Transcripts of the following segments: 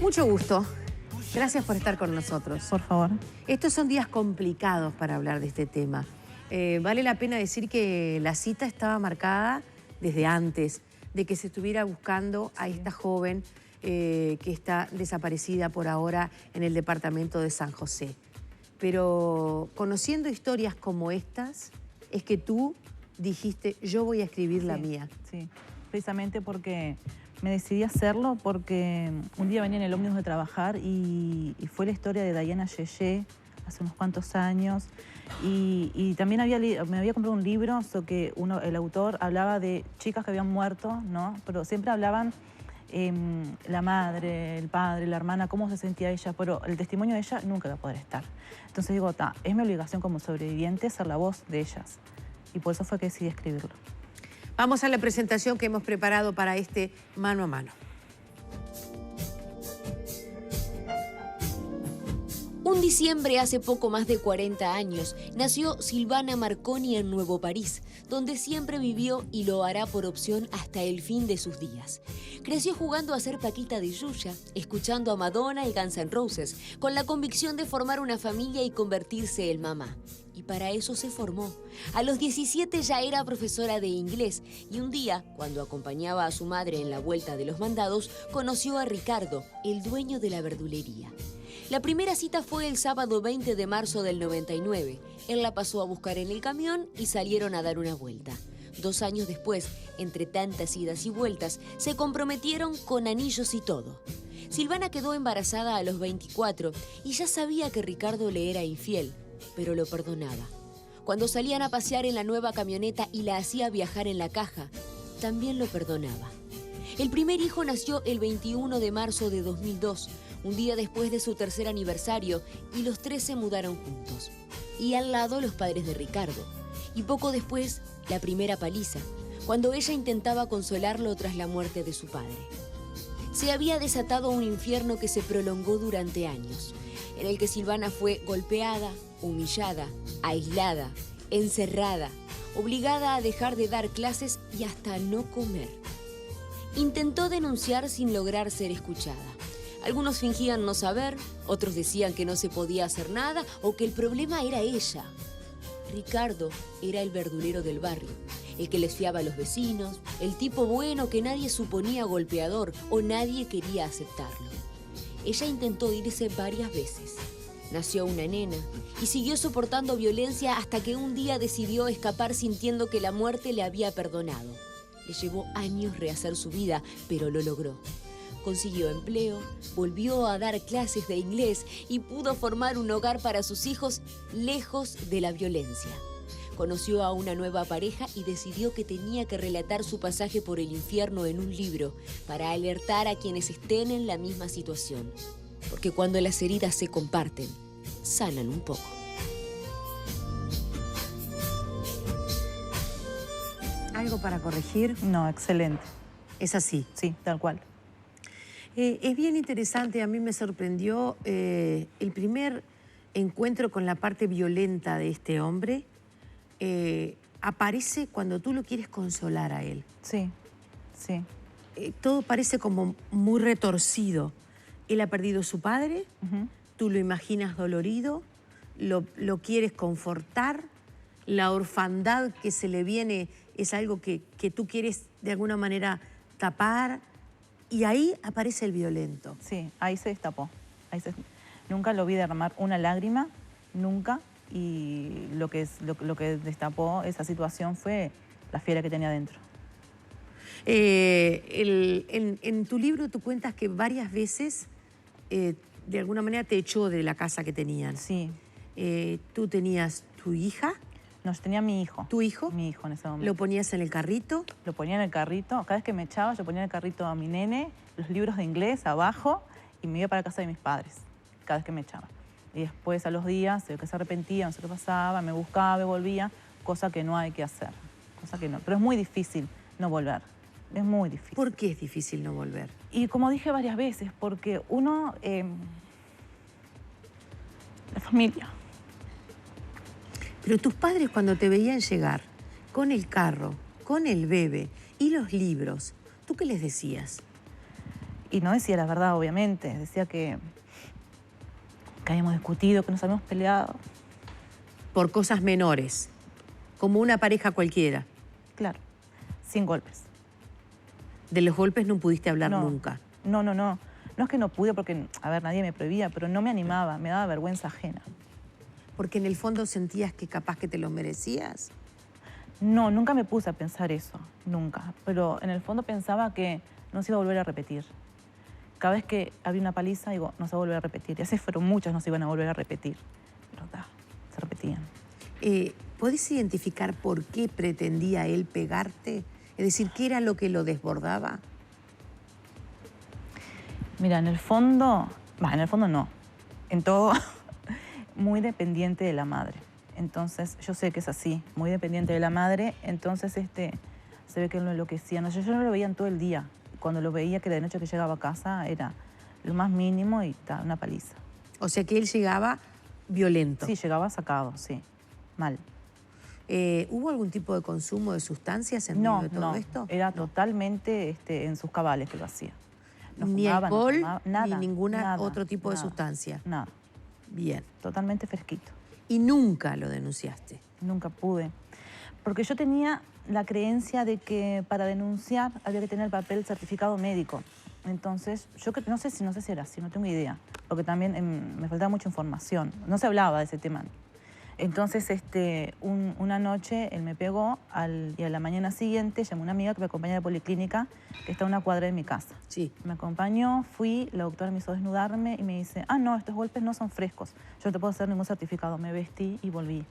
Mucho gusto. Gracias por estar con nosotros. Por favor. Estos son días complicados para hablar de este tema. Vale la pena decir que la cita estaba marcada desde antes de que se estuviera buscando a esta joven que está desaparecida por ahora en el departamento de San José. Pero conociendo historias como estas, es que tú dijiste, yo voy a escribir la mía. Sí, precisamente porque me decidí a hacerlo porque un día venía en el ómnibus de trabajar y fue la historia de Diana Yeye hace unos cuantos años. Y también me había comprado un libro sobre que el autor hablaba de chicas que habían muerto, ¿no? Pero siempre hablaban la madre, el padre, la hermana, cómo se sentía ella, pero el testimonio de ella nunca va a poder estar. Entonces digo, es mi obligación como sobreviviente ser la voz de ellas. Y por eso fue que decidí escribirlo. Vamos a la presentación que hemos preparado para este mano a mano. Un diciembre hace poco más de 40 años nació Silvana Marconi en Nuevo París, donde siempre vivió y lo hará por opción hasta el fin de sus días. Creció jugando a ser Paquita de Yuya, escuchando a Madonna y Guns N' Roses, con la convicción de formar una familia y convertirse en mamá. Y para eso se formó. A los 17 ya era profesora de inglés y un día, cuando acompañaba a su madre en la vuelta de los mandados, conoció a Ricardo, el dueño de la verdulería. La primera cita fue el sábado 20 de marzo del 99. Él la pasó a buscar en el camión y salieron a dar una vuelta. 2 años después, entre tantas idas y vueltas, se comprometieron con anillos y todo. Silvana quedó embarazada a los 24 y ya sabía que Ricardo le era infiel, pero lo perdonaba. Cuando salían a pasear en la nueva camioneta y la hacía viajar en la caja, también lo perdonaba. El primer hijo nació el 21 de marzo de 2002, un día después de su tercer aniversario, y los 3 se mudaron juntos. Y al lado los padres de Ricardo. Y poco después, la primera paliza, cuando ella intentaba consolarlo tras la muerte de su padre. Se había desatado un infierno que se prolongó durante años, en el que Silvana fue golpeada, humillada, aislada, encerrada, obligada a dejar de dar clases y hasta no comer. Intentó denunciar sin lograr ser escuchada. Algunos fingían no saber, otros decían que no se podía hacer nada o que el problema era ella. Ricardo era el verdulero del barrio, el que les fiaba a los vecinos, el tipo bueno que nadie suponía golpeador o nadie quería aceptarlo. Ella intentó irse varias veces. Nació una nena y siguió soportando violencia hasta que un día decidió escapar sintiendo que la muerte le había perdonado. Le llevó años rehacer su vida, pero lo logró. Consiguió empleo, volvió a dar clases de inglés y pudo formar un hogar para sus hijos lejos de la violencia. Conoció a una nueva pareja y decidió que tenía que relatar su pasaje por el infierno en un libro para alertar a quienes estén en la misma situación. Porque cuando las heridas se comparten, sanan un poco. ¿Algo para corregir? No, excelente. Es así. Sí, tal cual. Es bien interesante, a mí me sorprendió el primer encuentro con la parte violenta de este hombre. Aparece cuando tú lo quieres consolar a él. Sí, sí. Todo parece como muy retorcido. Él ha perdido su padre, tú lo imaginas dolorido, lo quieres confortar, la orfandad que se le viene es algo que tú quieres de alguna manera tapar. Y ahí aparece el violento. Sí, ahí se destapó. Nunca lo vi derramar una lágrima, nunca. Y lo que destapó esa situación fue la fiera que tenía dentro. En tu libro tú cuentas que varias veces, de alguna manera, te echó de la casa que tenían. Sí. Tú tenías tu hija. No, yo tenía a mi hijo. ¿Tu hijo? Mi hijo en ese momento. ¿Lo ponías en el carrito? Lo ponía en el carrito. Cada vez que me echaba, yo ponía en el carrito a mi nene, los libros de inglés abajo y me iba para casa de mis padres, cada vez que me echaba. Y después a los días, que se arrepentía, no sé qué pasaba, me buscaba, me volvía, cosa que no hay que hacer. Cosa que no. Pero es muy difícil no volver. Es muy difícil. ¿Por qué es difícil no volver? Y como dije varias veces, porque uno... la familia. Pero tus padres cuando te veían llegar con el carro, con el bebé y los libros, ¿tú qué les decías? Y no decía la verdad, obviamente. Decía que habíamos discutido, que nos habíamos peleado. Por cosas menores, como una pareja cualquiera. Claro, sin golpes. De los golpes no pudiste hablar No, nunca. No. No es que no pude porque, a ver, nadie me prohibía, pero no me animaba, me daba vergüenza ajena. Porque en el fondo sentías que capaz que te lo merecías. No, nunca me puse a pensar eso, nunca. Pero en el fondo pensaba que no se iba a volver a repetir. Cada vez que había una paliza, digo, no se va a volver a repetir. Y así fueron muchas, no se iban a volver a repetir. Pero se repetían. ¿Podés identificar por qué pretendía él pegarte? Es decir, ¿qué era lo que lo desbordaba? Mira, en el fondo no. En todo, muy dependiente de la madre. Entonces, yo sé que es así, muy dependiente de la madre. Entonces, se ve que él lo enloquecía. No, yo no lo veía en todo el día. Cuando lo veía, que de noche que llegaba a casa, era lo más mínimo y una paliza. O sea que él llegaba violento. Sí, llegaba sacado, sí. Mal. ¿Hubo algún tipo de consumo de sustancias en medio de todo esto? Era totalmente en sus cabales que lo hacía. No ni fumaba, alcohol, no tomaba, nada, ni ninguna nada, otro tipo de nada, sustancia. Nada. Bien. Totalmente fresquito. ¿Y nunca lo denunciaste? Nunca pude. Porque yo tenía la creencia de que para denunciar había que tener papel certificado médico. Entonces, yo no sé si era así, no tengo idea. Porque también me faltaba mucha información. No se hablaba de ese tema. Entonces, una noche él me pegó y a la mañana siguiente llamé a una amiga que me acompaña a la policlínica, que está a una cuadra de mi casa. Sí. Me acompañó, fui, la doctora me hizo desnudarme y me dice, no, estos golpes no son frescos. Yo no te puedo hacer ningún certificado. Me vestí y volví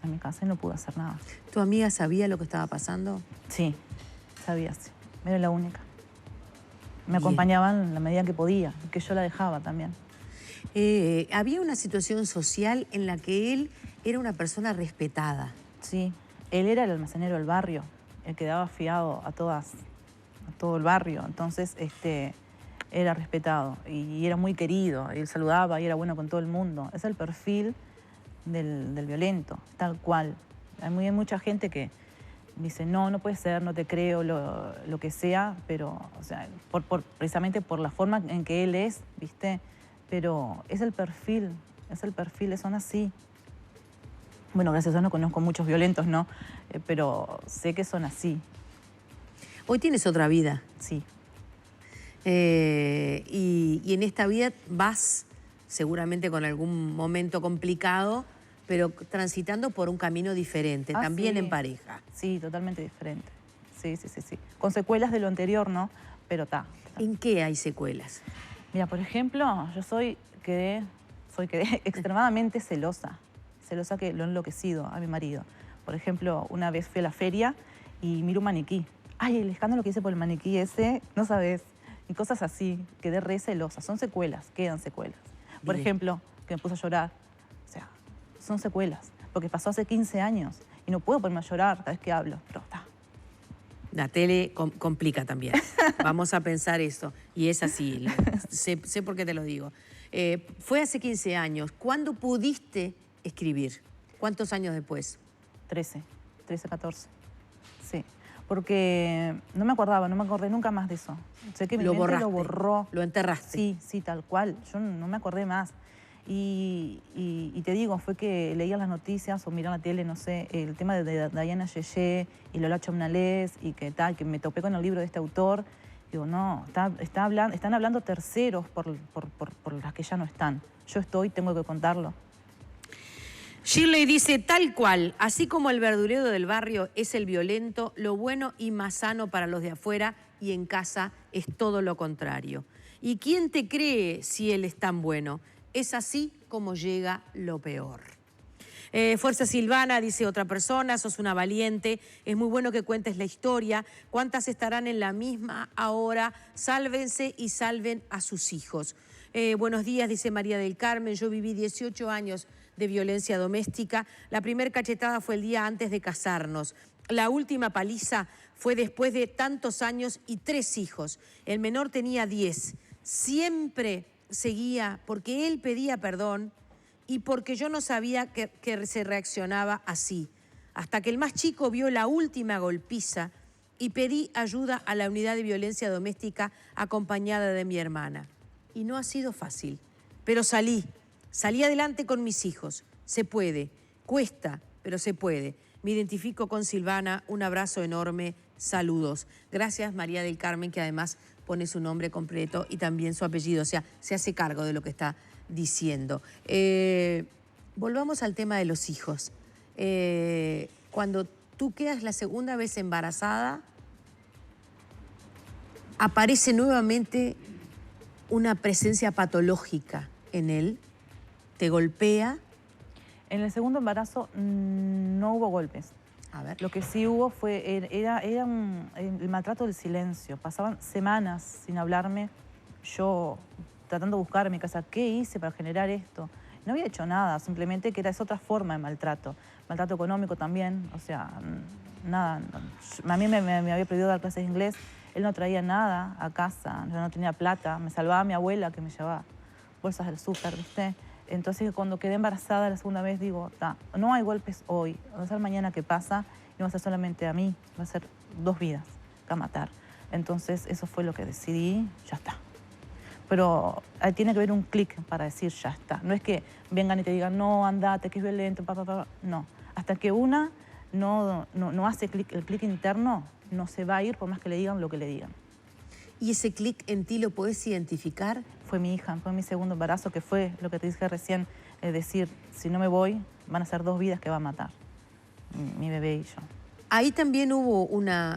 a mi casa y no pude hacer nada. ¿Tu amiga sabía lo que estaba pasando? Sí, sabía, sí. Era la única. Me acompañaba en la medida que podía, que yo la dejaba también. Había una situación social en la que él era una persona respetada. Sí, él era el almacenero del barrio, el que daba fiado a todo el barrio. Entonces, era respetado y era muy querido. Él saludaba y era bueno con todo el mundo. Es el perfil del violento, tal cual. Hay mucha gente que dice, no puede ser, no te creo, lo que sea, pero, o sea, precisamente por la forma en que él es, ¿viste? Pero es el perfil, son así. Bueno, gracias a Dios no conozco muchos violentos, ¿no? Pero sé que son así. Hoy tienes otra vida. Sí. Y en esta vida vas seguramente con algún momento complicado, pero transitando por un camino diferente, también sí. en pareja. Sí, totalmente diferente. Sí. Con secuelas de lo anterior, ¿no? Pero ¿En qué hay secuelas? Mira, por ejemplo, quedé extremadamente celosa que lo he enloquecido a mi marido. Por ejemplo, una vez fui a la feria y miro un maniquí. Ay, el escándalo que hice por el maniquí ese, no sabes. Y cosas así, quedé re celosa. Son secuelas, quedan secuelas. Por ejemplo, que me puse a llorar. O sea, son secuelas. Porque pasó hace 15 años y no puedo ponerme a llorar cada vez que hablo. Pero está. La tele complica también. Vamos a pensar eso. Y es así, sé por qué te lo digo. Fue hace 15 años. ¿Cuándo pudiste escribir? ¿Cuántos años después? 13, 14. Sí. Porque no me acordé nunca más de eso. Sé que mi mente lo borró. Lo enterraste. Sí, tal cual. Yo no me acordé más. Y te digo, fue que leía las noticias o miraba la tele, no sé, el tema de Diana Yeye y Lola Chomnales y que me topé con el libro de este autor. Digo, no, están hablando terceros por las que ya no están. Yo tengo que contarlo. Shirley dice, tal cual, así como el verdurero del barrio es el violento, lo bueno y más sano para los de afuera y en casa es todo lo contrario. ¿Y quién te cree si él es tan bueno? Es así como llega lo peor. Fuerza Silvana, dice otra persona, sos una valiente, es muy bueno que cuentes la historia. ¿Cuántas estarán en la misma ahora? Sálvense y salven a sus hijos. Buenos días, dice María del Carmen, yo viví 18 años de violencia doméstica. La primera cachetada fue el día antes de casarnos. La última paliza fue después de tantos años y 3 hijos. El menor tenía 10. Siempre seguía porque él pedía perdón y porque yo no sabía que se reaccionaba así. Hasta que el más chico vio la última golpiza y pedí ayuda a la unidad de violencia doméstica acompañada de mi hermana. Y no ha sido fácil, pero salí adelante con mis hijos. Se puede, cuesta, pero se puede. Me identifico con Silvana, un abrazo enorme, saludos. Gracias María del Carmen, que además pone su nombre completo y también su apellido, o sea, se hace cargo de lo que está diciendo. Volvamos al tema de los hijos. Cuando tú quedas la segunda vez embarazada, aparece nuevamente una presencia patológica en él, te golpea. En el segundo embarazo no hubo golpes. A ver. Lo que sí hubo fue, el maltrato del silencio. Pasaban semanas sin hablarme, yo tratando de buscar en mi casa qué hice para generar esto. No había hecho nada, simplemente que es otra forma de maltrato. Maltrato económico también, o sea, nada. A mí me había prohibido dar clases de inglés, él no traía nada a casa, yo no tenía plata, me salvaba mi abuela que me llevaba bolsas del súper, ¿viste? Entonces cuando quedé embarazada la segunda vez digo, no hay golpes hoy, va a ser mañana que pasa, y no va a ser solamente a mí, va a ser 2 vidas que va a matar. Entonces eso fue lo que decidí, ya está. Pero tiene que haber un clic para decir ya está. No es que vengan y te digan, no, andate, que es violento, no. Hasta que una no hace el clic interno, no se va a ir por más que le digan lo que le digan. ¿Y ese clic en ti lo podés identificar? Fue mi hija, fue mi segundo embarazo, que fue lo que te dije recién, es decir, si no me voy, van a ser 2 vidas que va a matar, mi bebé y yo. Ahí también hubo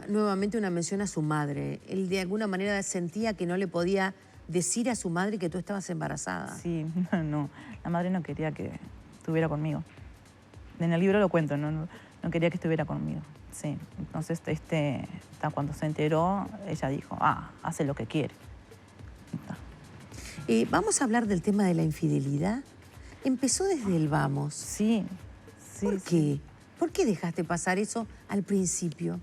nuevamente una mención a su madre. Él de alguna manera sentía que no le podía decir a su madre que tú estabas embarazada. Sí, no, la madre no quería que estuviera conmigo. En el libro lo cuento, no quería que estuviera conmigo. Sí, entonces cuando se enteró, ella dijo, hace lo que quiere. Vamos a hablar del tema de la infidelidad. Empezó desde el vamos. Sí, sí. ¿Por qué? Sí. ¿Por qué dejaste pasar eso al principio?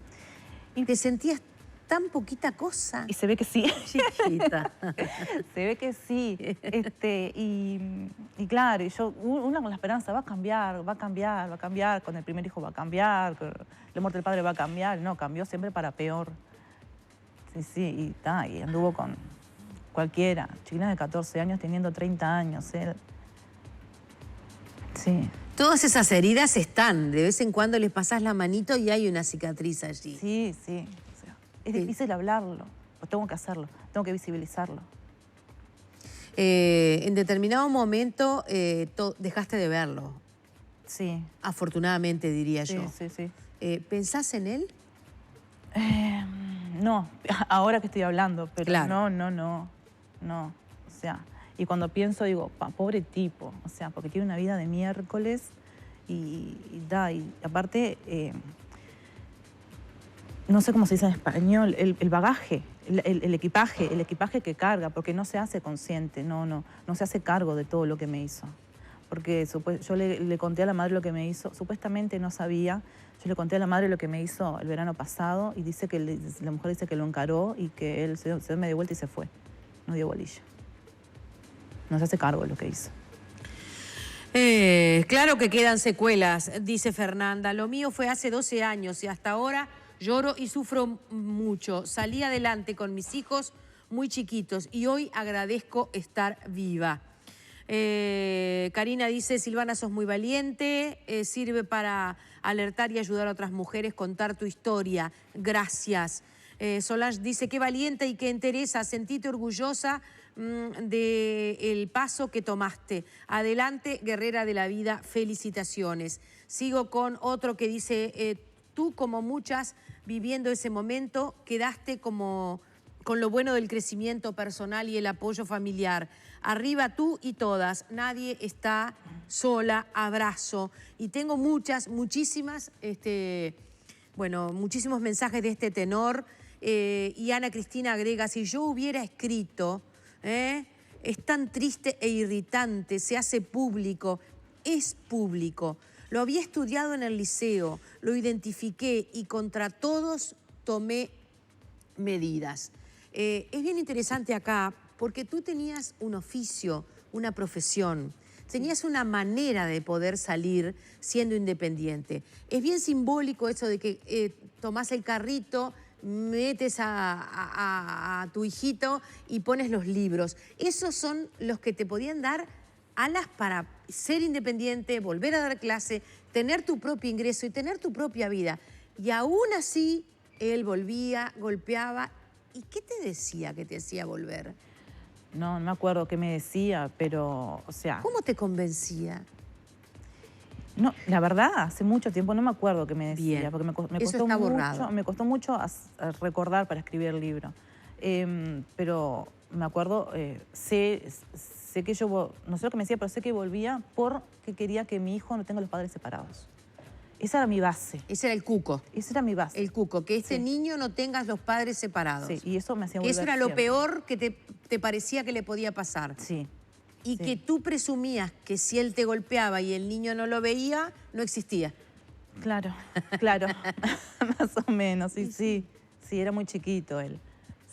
¿Te sentías tan poquita cosa? Y se ve que sí. Chiquita. Se ve que sí. Y claro, una con la esperanza, va a cambiar, con el primer hijo va a cambiar, con la muerte del padre va a cambiar. No, cambió siempre para peor. Sí, y anduvo con cualquiera, chiquilina de 14 años teniendo 30 años. Sí. Todas esas heridas están, de vez en cuando les pasás la manito y hay una cicatriz allí. Sí. O sea, es difícil hablarlo, pero tengo que hacerlo, tengo que visibilizarlo. En determinado momento dejaste de verlo. Sí. Afortunadamente, diría yo. Sí. ¿Pensás en él? No, ahora que estoy hablando, pero claro. No. O sea, y cuando pienso digo, pobre tipo, o sea, porque tiene una vida de miércoles y aparte, no sé cómo se dice en español, el bagaje, el equipaje que carga, porque no se hace consciente, no se hace cargo de todo lo que me hizo. Porque yo le conté a la madre lo que me hizo, supuestamente no sabía, yo le conté a la madre lo que me hizo el verano pasado y dice que la mujer dice que lo encaró y que él se dio media vuelta y se fue, no dio bolilla. No se hace cargo de lo que hizo. Claro que quedan secuelas, dice Fernanda. Lo mío fue hace 12 años y hasta ahora lloro y sufro mucho. Salí adelante con mis hijos muy chiquitos y hoy agradezco estar viva. Karina dice, Silvana, sos muy valiente, sirve para alertar y ayudar a otras mujeres, contar tu historia. Gracias. Solange dice, qué valiente y qué entereza, sentite orgullosa del paso que tomaste. Adelante, guerrera de la vida, felicitaciones. Sigo con otro que dice, tú como muchas viviendo ese momento quedaste con lo bueno del crecimiento personal y el apoyo familiar. Arriba tú y todas, nadie está sola, abrazo. Y tengo muchísimos mensajes de este tenor. Y Ana Cristina agrega, si yo hubiera escrito, es tan triste e irritante, se hace público, es público. Lo había estudiado en el liceo, lo identifiqué y contra todos tomé medidas. Es bien interesante acá porque tú tenías un oficio, una profesión, tenías una manera de poder salir siendo independiente. Es bien simbólico eso de que tomás el carrito, metes a tu hijito y pones los libros. Esos son los que te podían dar alas para ser independiente, volver a dar clase, tener tu propio ingreso y tener tu propia vida. Y aún así, él volvía, golpeaba. ¿Y qué te decía que te hacía volver? No me acuerdo qué me decía, pero, o sea... ¿Cómo te convencía? No, la verdad, hace mucho tiempo no me acuerdo qué me decía. Bien. Porque Eso está borrado. me costó mucho recordar para escribir el libro. Pero me acuerdo, sé que yo, no sé lo que me decía, pero sé que volvía porque quería que mi hijo no tenga los padres separados. Esa era mi base. Ese era el cuco. Esa era mi base. El cuco, que este niño no tenga los padres separados. Sí, y eso me hacía volver. Eso era lo peor que te parecía que le podía pasar. Sí. Y sí. que tú presumías que si él te golpeaba y el niño no lo veía, no existía. Claro, claro. Más o menos, sí, sí. Sí, era muy chiquito él.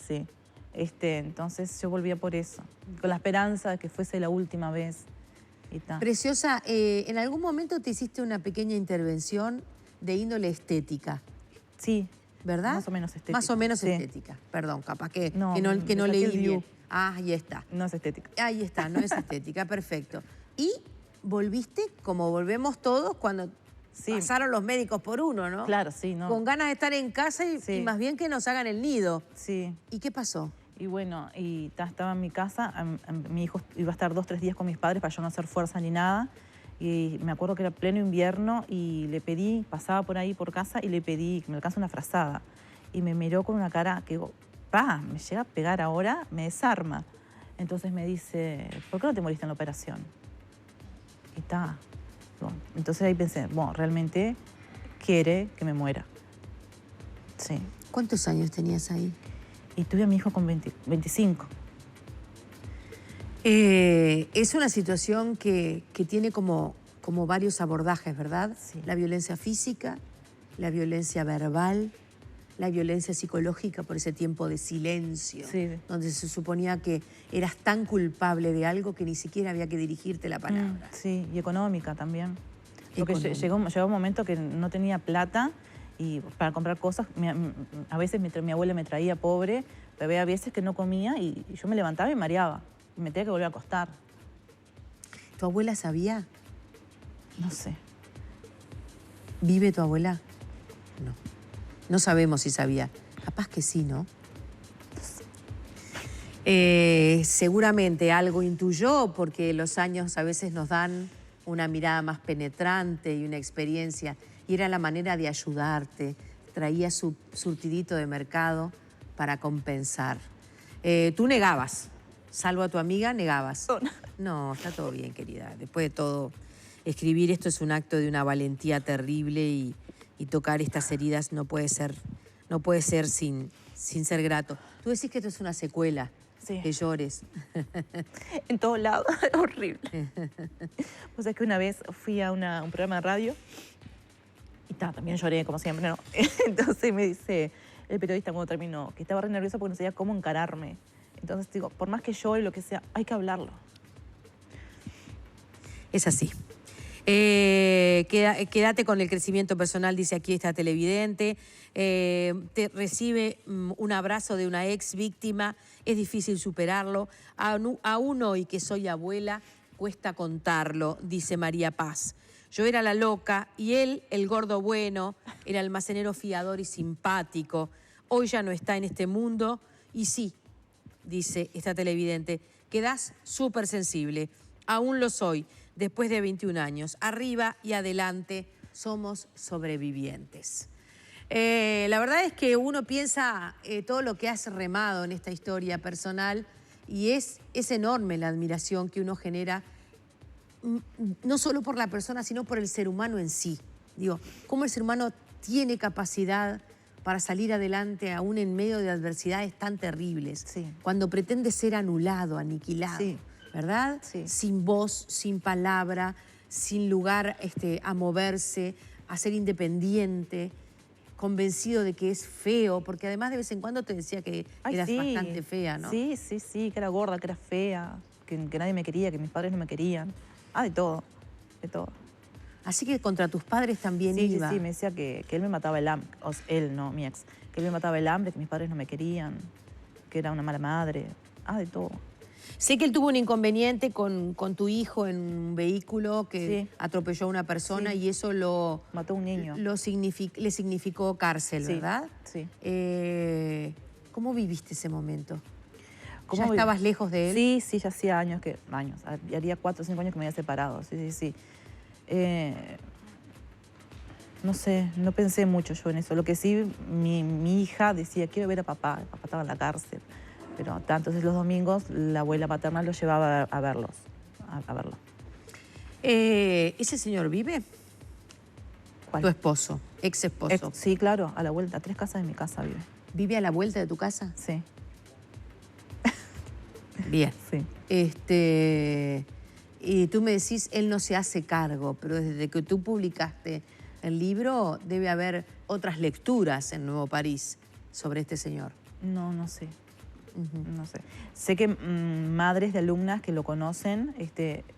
Sí. Entonces yo volvía por eso, con la esperanza de que fuese la última vez. Preciosa, ¿en algún momento te hiciste una pequeña intervención de índole estética? Sí. ¿Verdad? Más o menos estética. Más o menos sí. Estética. Perdón, capaz que no leí bien. Ah, ahí está. No es estética. Ahí está, no es estética, perfecto. Y volviste, como volvemos todos, cuando pasaron los médicos por uno, ¿no? Claro, sí, ¿no? Con ganas de estar en casa y más bien que nos hagan el nido. Sí. ¿Y qué pasó? Y bueno, estaba en mi casa, mi hijo iba a estar 2 o 3 días con mis padres para yo no hacer fuerza ni nada. Y me acuerdo que era pleno invierno y le pedí, pasaba por ahí por casa y le pedí que me alcance una frazada. Y me miró con una cara que digo, me llega a pegar ahora, me desarma. Entonces me dice, ¿por qué no te moriste en la operación? Y está. Bueno, entonces ahí pensé, bueno, realmente quiere que me muera. Sí. ¿Cuántos años tenías ahí? Y tuve a mi hijo con 25. Es una situación que tiene como varios abordajes, ¿verdad? Sí. La violencia física, la violencia verbal, la violencia psicológica por ese tiempo de silencio, donde se suponía que eras tan culpable de algo que ni siquiera había que dirigirte la palabra. Sí, y económica también. Porque llegó un momento que no tenía plata y para comprar cosas, a veces mi abuela me traía pobre, pero había veces que no comía y yo me levantaba y me mareaba. Y me tenía que volver a acostar. ¿Tu abuela sabía? No sé. ¿Vive tu abuela? No. No sabemos si sabía. Capaz que sí, ¿no? Seguramente algo intuyó porque los años a veces nos dan una mirada más penetrante y una experiencia. Y era la manera de ayudarte. Traía su surtidito de mercado para compensar. Tú negabas. Salvo a tu amiga, negabas. No, está todo bien, querida. Después de todo, escribir esto es un acto de una valentía terrible y tocar estas heridas no puede ser sin ser grato. Tú decís que esto es una secuela, que llores. En todos lados, horrible. O sea, que una vez fui a un programa de radio y también lloré, como siempre, ¿no? Entonces me dice el periodista cuando terminó que estaba re nerviosa porque no sabía cómo encararme. Entonces digo, por más que llore, lo que sea, hay que hablarlo. Es así. Quédate con el crecimiento personal, dice aquí esta televidente. Te recibe un abrazo de una ex víctima. Es difícil superarlo. Aún hoy que soy abuela, cuesta contarlo, dice María Paz. Yo era la loca y él, el gordo bueno, el almacenero fiador y simpático. Hoy ya no está en este mundo y sí, dice esta televidente, quedás súper sensible. Aún lo soy, después de 21 años. Arriba y adelante, somos sobrevivientes. La verdad es que uno piensa todo lo que has remado en esta historia personal y es enorme la admiración que uno genera, no solo por la persona, sino por el ser humano en sí. Digo, cómo el ser humano tiene capacidad para salir adelante aún en medio de adversidades tan terribles. Sí. Cuando pretende ser anulado, aniquilado, sí. ¿verdad? Sí. Sin voz, sin palabra, sin lugar a moverse, a ser independiente, convencido de que es feo, porque además de vez en cuando te decía que eras bastante fea, ¿no? Sí, que era gorda, que era fea, que nadie me quería, que mis padres no me querían. De todo, de todo. Así que contra tus padres también Sí, iba. sí, me decía que él me mataba el hambre, él no, mi ex, que él me mataba el hambre, que mis padres no me querían, que era una mala madre, de todo. Sé que él tuvo un inconveniente con tu hijo en un vehículo que Sí. atropelló a una persona Sí. y eso Mató a un niño. le significó cárcel, Sí, ¿verdad? sí. ¿Cómo viviste ese momento? ¿Cómo ¿Ya vi- estabas lejos de él? Sí, sí, ya hacía años, haría 4 o 5 años que me había separado, sí, sí, sí. No sé, no pensé mucho yo en eso. Lo que sí, mi hija decía, quiero ver a papá estaba en la cárcel. Pero entonces los domingos la abuela paterna lo llevaba a verlo. ¿Ese señor vive? ¿Cuál? Tu esposo, ex esposo. Sí, claro, a la vuelta, a 3 casas de mi casa vive. ¿Vive a la vuelta de tu casa? Sí, Bien. sí. Y tú me decís, él no se hace cargo, pero desde que tú publicaste el libro debe haber otras lecturas en Nuevo París sobre este señor. No sé. No sé. Sé que madres de alumnas que lo conocen,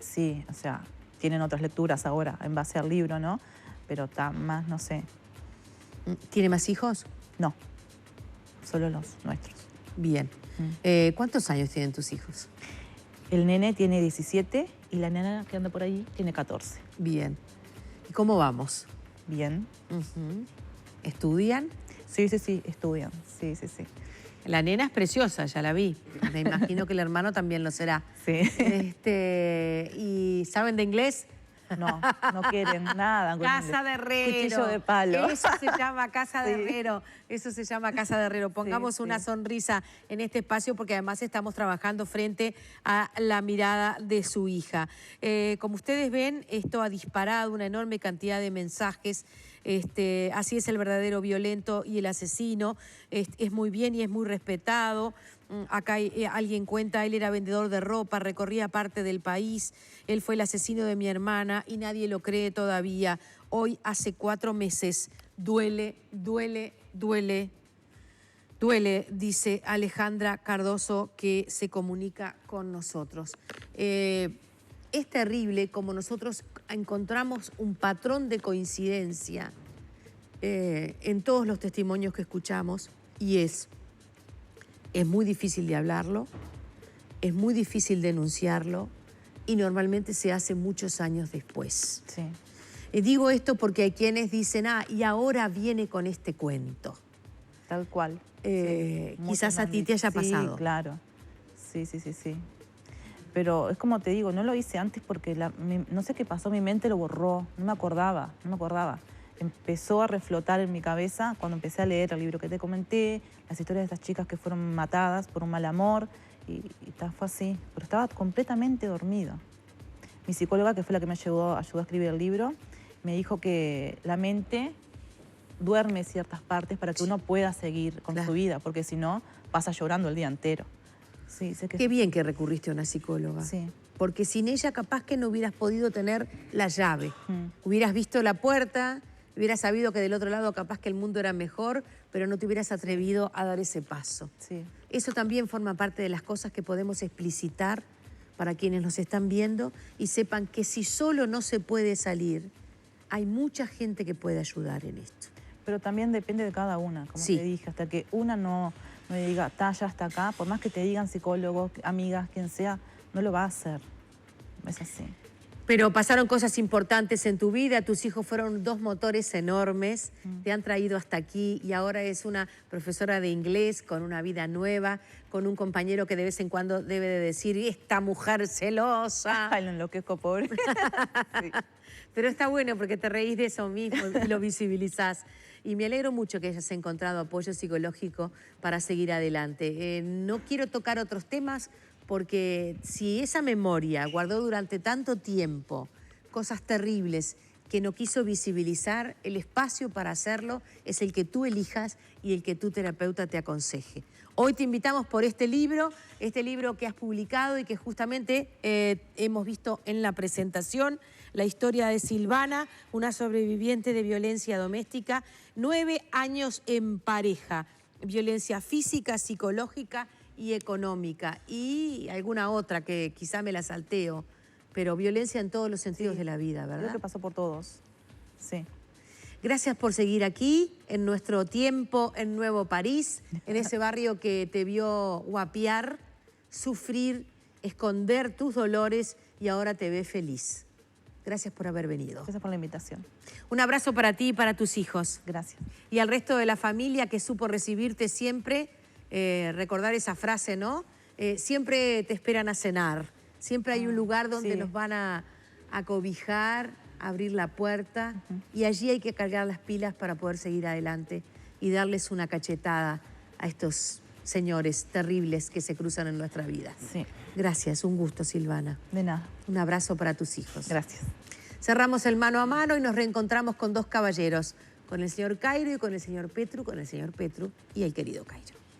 sí, o sea, tienen otras lecturas ahora en base al libro, ¿no? Pero más, no sé. ¿Tiene más hijos? No, solo los nuestros. Bien. ¿Cuántos años tienen tus hijos? El nene tiene 17 y la nena que anda por ahí tiene 14. Bien. ¿Y cómo vamos? Bien. ¿Estudian? Sí, estudian. Sí. La nena es preciosa, ya la vi. Me imagino que el hermano también lo será. Sí. ¿Y saben de inglés? No quieren nada. Casa de herrero. Cuchillo de palo. Eso se llama casa de Sí. herrero. Eso se llama casa de herrero. Pongamos una sonrisa en este espacio porque además estamos trabajando frente a la mirada de su hija. Como ustedes ven, esto ha disparado una enorme cantidad de mensajes. Así es el verdadero violento y el asesino. Es muy bien y es muy respetado. Acá alguien cuenta, él era vendedor de ropa, recorría parte del país, él fue el asesino de mi hermana y nadie lo cree todavía. Hoy hace 4 meses, duele, dice Alejandra Cardoso, que se comunica con nosotros. Es terrible como nosotros encontramos un patrón de coincidencia en todos los testimonios que escuchamos y es muy difícil de hablarlo, es muy difícil denunciarlo y normalmente se hace muchos años después. Sí. Digo esto porque hay quienes dicen, y ahora viene con este cuento. Tal cual. Quizás a ti te haya pasado. Sí, claro. Sí. Pero es como te digo, no lo hice antes porque no sé qué pasó, mi mente lo borró, no me acordaba. Empezó a reflotar en mi cabeza cuando empecé a leer el libro que te comenté, las historias de estas chicas que fueron matadas por un mal amor, y fue así. Pero estaba completamente dormido. Mi psicóloga, que fue la que me ayudó a escribir el libro, me dijo que la mente duerme ciertas partes para que uno pueda seguir con su vida, porque si no, pasa llorando el día entero. Sí, sé que Qué bien que recurriste a una psicóloga. Sí. Porque sin ella capaz que no hubieras podido tener la llave. Hubieras visto la puerta, hubieras sabido que del otro lado capaz que el mundo era mejor, pero no te hubieras atrevido a dar ese paso. Sí. Eso también forma parte de las cosas que podemos explicitar para quienes nos están viendo y sepan que si solo no se puede salir, hay mucha gente que puede ayudar en esto. Pero también depende de cada una, como te dije, hasta que una no diga, ya hasta acá, por más que te digan psicólogos, amigas, quien sea, no lo va a hacer. Es así. Pero pasaron cosas importantes en tu vida, tus hijos fueron 2 motores enormes, te han traído hasta aquí y ahora es una profesora de inglés con una vida nueva, con un compañero que de vez en cuando debe de decir, esta mujer celosa. Ay, lo enloquezco, pobre. Sí. Pero está bueno porque te reís de eso mismo y lo visibilizás. Y me alegro mucho que hayas encontrado apoyo psicológico para seguir adelante. No quiero tocar otros temas porque si esa memoria guardó durante tanto tiempo cosas terribles que no quiso visibilizar, el espacio para hacerlo es el que tú elijas y el que tu terapeuta te aconseje. Hoy te invitamos por este libro que has publicado y que justamente hemos visto en la presentación, la historia de Silvana, una sobreviviente de violencia doméstica, 9 años en pareja, violencia física, psicológica y económica, y alguna otra que quizá me la salteo, pero violencia en todos los sentidos Sí. de la vida, ¿verdad? Creo que pasó por todos. Sí. Gracias por seguir aquí, en nuestro tiempo, en Nuevo París, en ese barrio que te vio guapiar, sufrir, esconder tus dolores y ahora te ve feliz. Gracias por haber venido. Gracias por la invitación. Un abrazo para ti y para tus hijos. Gracias. Y al resto de la familia que supo recibirte siempre, recordar esa frase, ¿no? Siempre te esperan a cenar. Siempre hay un lugar donde sí. nos van a cobijar, abrir la puerta, y allí hay que cargar las pilas para poder seguir adelante y darles una cachetada a estos señores terribles que se cruzan en nuestra vida. Sí. Gracias, un gusto, Silvana. De nada. Un abrazo para tus hijos. Gracias. Cerramos el mano a mano y nos reencontramos con dos caballeros, con el señor Cairo y con el señor Petru y el querido Cairo.